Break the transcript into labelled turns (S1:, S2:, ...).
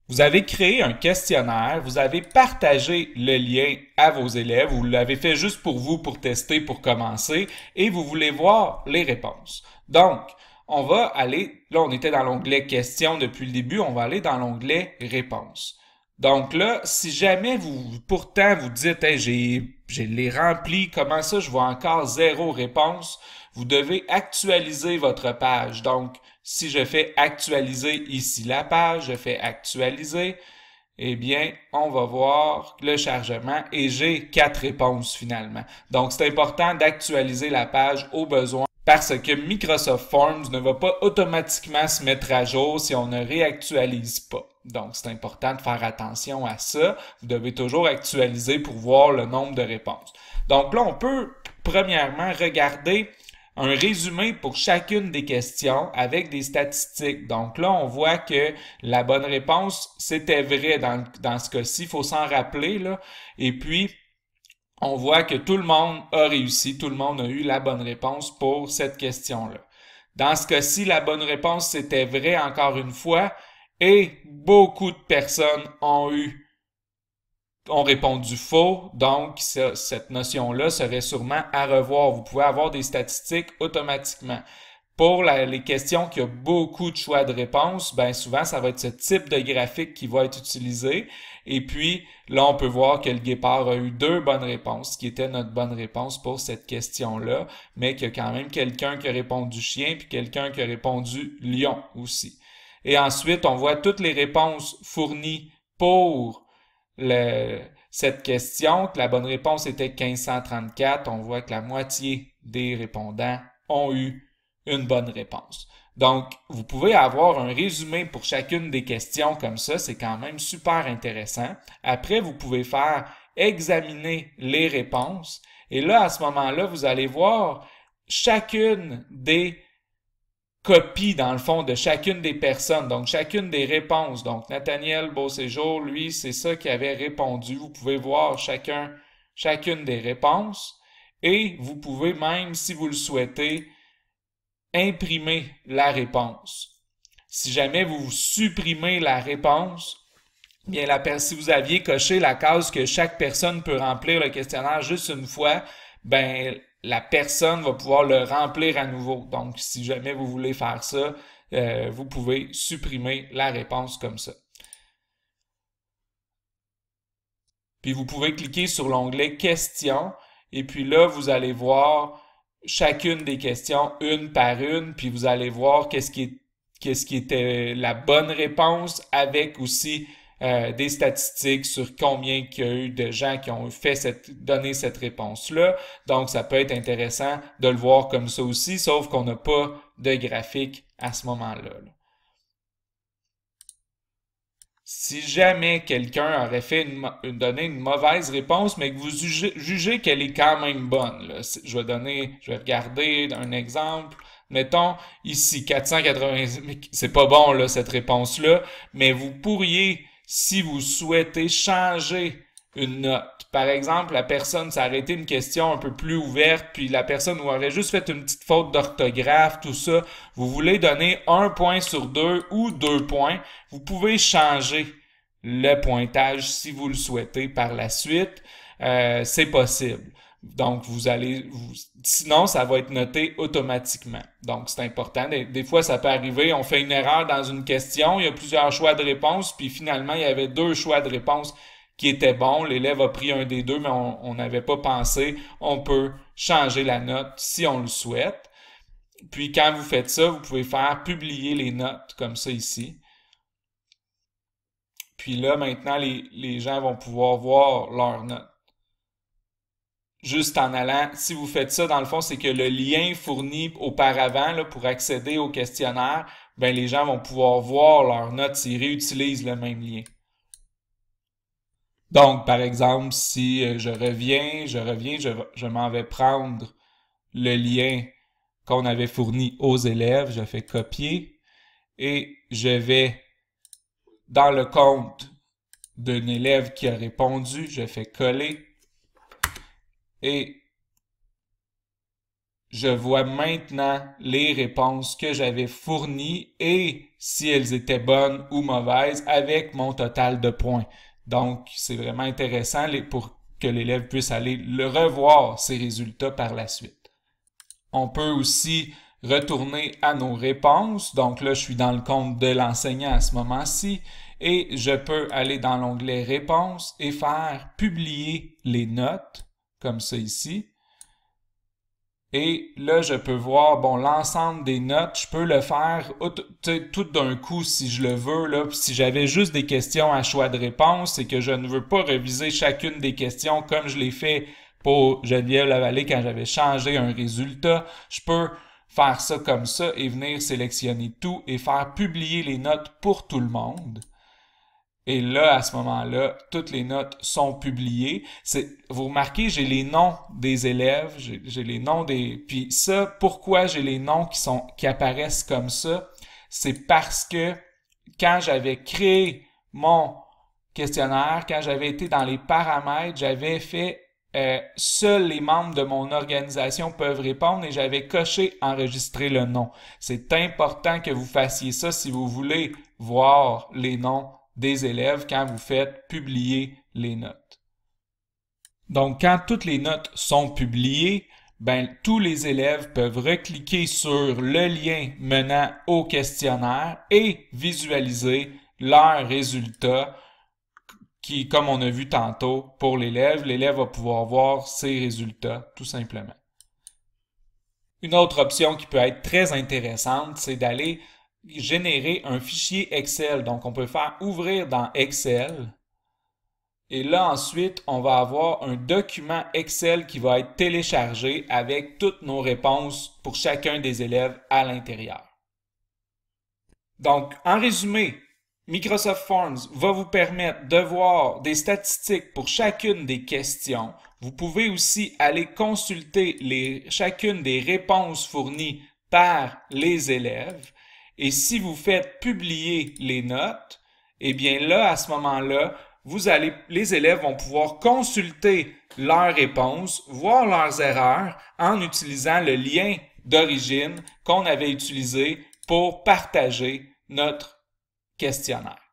S1: Vous avez créé un questionnaire, vous avez partagé le lien à vos élèves, vous l'avez fait juste pour vous, pour tester, pour commencer, et vous voulez voir les réponses. Donc, on va aller, là on était dans l'onglet questions depuis le début, on va aller dans l'onglet réponses. Donc là, si jamais pourtant vous dites, hey, j'ai les remplis, comment ça, je vois encore zéro réponse, vous devez actualiser votre page. Donc, si je fais actualiser ici la page, je fais actualiser, eh bien, on va voir le chargement et j'ai 4 réponses finalement. Donc, c'est important d'actualiser la page au besoin parce que Microsoft Forms ne va pas automatiquement se mettre à jour si on ne réactualise pas. Donc, c'est important de faire attention à ça. Vous devez toujours actualiser pour voir le nombre de réponses. Donc là, on peut premièrement regarder un résumé pour chacune des questions avec des statistiques. Donc là, on voit que la bonne réponse, c'était vrai dans ce cas-ci. Il faut s'en rappeler, là. Et puis, on voit que tout le monde a réussi, tout le monde a eu la bonne réponse pour cette question-là. Dans ce cas-ci, la bonne réponse, c'était vrai encore une fois, et beaucoup de personnes ont répondu faux, donc cette notion-là serait sûrement à revoir. Vous pouvez avoir des statistiques automatiquement. Pour les questions qui ont beaucoup de choix de réponse, ben souvent ça va être ce type de graphique qui va être utilisé. Et puis là, on peut voir que le guépard a eu 2 bonnes réponses, qui était notre bonne réponse pour cette question-là, mais qu'il y a quand même quelqu'un qui a répondu chien, puis quelqu'un qui a répondu lion aussi. Et ensuite, on voit toutes les réponses fournies pour cette question, que la bonne réponse était 1534. On voit que la moitié des répondants ont eu une bonne réponse. Donc, vous pouvez avoir un résumé pour chacune des questions comme ça, c'est quand même super intéressant. Après, vous pouvez faire examiner les réponses et là, à ce moment-là, vous allez voir chacune des copies, dans le fond, de chacune des personnes, donc chacune des réponses. Donc, Nathaniel Beauséjour, lui, c'est ça qui avait répondu. Vous pouvez voir chacune des réponses et vous pouvez même, si vous le souhaitez, imprimer la réponse. Si jamais vous supprimez la réponse, bien si vous aviez coché la case que chaque personne peut remplir le questionnaire juste une fois, ben la personne va pouvoir le remplir à nouveau. Donc, si jamais vous voulez faire ça, vous pouvez supprimer la réponse comme ça. Puis vous pouvez cliquer sur l'onglet questions et puis là, vous allez voir chacune des questions une par une, puis vous allez voir qu'est-ce qui était la bonne réponse avec aussi des statistiques sur combien il y a eu de gens qui ont donné cette réponse-là. Donc, ça peut être intéressant de le voir comme ça aussi, sauf qu'on n'a pas de graphique à ce moment-là. Si jamais quelqu'un aurait donné une mauvaise réponse, mais que vous jugez qu'elle est quand même bonne, là, je vais regarder un exemple. Mettons ici 480, c'est pas bon là cette réponse-là, mais vous pourriez, si vous souhaitez changer une note. Par exemple, la personne s'est arrêté une question un peu plus ouverte, puis la personne aurait juste fait une petite faute d'orthographe, tout ça. Vous voulez donner 1 point sur 2 ou 2 points. Vous pouvez changer le pointage si vous le souhaitez par la suite. C'est possible. Donc, sinon, ça va être noté automatiquement. Donc, c'est important. Des fois, ça peut arriver, on fait une erreur dans une question, il y a plusieurs choix de réponse, puis finalement, il y avait 2 choix de réponse qui étaient bons. L'élève a pris un des 2, mais on n'avait pas pensé. On peut changer la note si on le souhaite. Puis, quand vous faites ça, vous pouvez faire publier les notes comme ça ici. Puis là, maintenant, les gens vont pouvoir voir leurs notes. Juste en allant, si vous faites ça, dans le fond, c'est que le lien fourni auparavant là, pour accéder au questionnaire, ben les gens vont pouvoir voir leurs notes s'ils réutilisent le même lien. Donc, par exemple, si je m'en vais prendre le lien qu'on avait fourni aux élèves, je fais copier et je vais dans le compte d'un élève qui a répondu, je fais coller et je vois maintenant les réponses que j'avais fournies et si elles étaient bonnes ou mauvaises avec mon total de points. Donc, c'est vraiment intéressant pour que l'élève puisse aller revoir ses résultats par la suite. On peut aussi retourner à nos réponses. Donc là, je suis dans le compte de l'enseignant à ce moment-ci et je peux aller dans l'onglet Réponses et faire Publier les notes, comme ça ici. Et là, je peux voir, bon, l'ensemble des notes, je peux le faire tout d'un coup si je le veux. Là. Si j'avais juste des questions à choix de réponse et que je ne veux pas réviser chacune des questions comme je l'ai fait pour Geneviève Lavallée quand j'avais changé un résultat, je peux faire ça comme ça et venir sélectionner tout et faire publier les notes pour tout le monde. Et là, à ce moment-là, toutes les notes sont publiées. Vous remarquez, j'ai les noms des élèves, j'ai les noms des... Puis ça, pourquoi j'ai les noms qui apparaissent comme ça? C'est parce que quand j'avais créé mon questionnaire, quand j'avais été dans les paramètres, j'avais fait seuls les membres de mon organisation peuvent répondre et j'avais coché enregistrer le nom. C'est important que vous fassiez ça si vous voulez voir les noms des élèves quand vous faites publier les notes. Donc, quand toutes les notes sont publiées, ben, tous les élèves peuvent recliquer sur le lien menant au questionnaire et visualiser leurs résultats qui, comme on a vu tantôt, pour l'élève va pouvoir voir ses résultats, tout simplement. Une autre option qui peut être très intéressante, c'est d'aller générer un fichier Excel. Donc, on peut faire ouvrir dans Excel. Et là, ensuite, on va avoir un document Excel qui va être téléchargé avec toutes nos réponses pour chacun des élèves à l'intérieur. Donc, en résumé, Microsoft Forms va vous permettre de voir des statistiques pour chacune des questions. Vous pouvez aussi aller consulter chacune des réponses fournies par les élèves. Et si vous faites publier les notes, eh bien là, à ce moment-là, les élèves vont pouvoir consulter leurs réponses, voir leurs erreurs en utilisant le lien d'origine qu'on avait utilisé pour partager notre questionnaire.